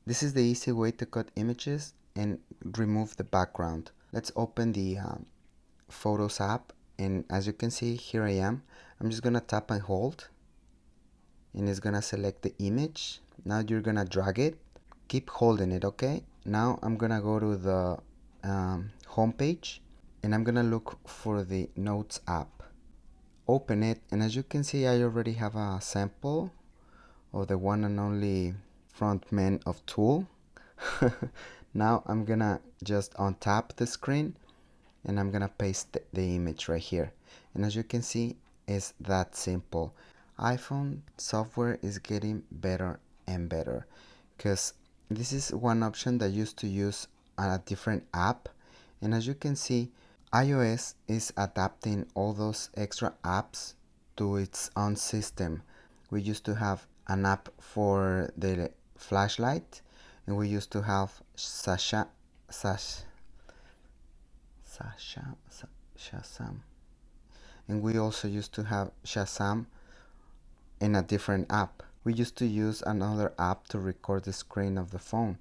This is the easy way to cut images and remove the background. Let's open the photosapp, and as you can see, here I am. I'm just gonna tap and hold, and it's gonna select the image. Now you're gonna drag it. Keep holding it, okay? Now I'm gonna go to the home page, and I'm gonna look for the Notes app. Open it, and as you can see, I already have a sample of the one and only frontman of Tool. Now I'm gonna just untap the screen, and I'm gonna paste the image right here. And as you can see, it's that simple. iPhone software is getting better and better, because this is one option that used to use a different app, and as you can see, iOS is adapting all those extra apps to its own system. We used to have an app for the flashlight, and we used to have Shazam, and we also used to have Shazam in a different app. We used to use another app to record the screen of the phone.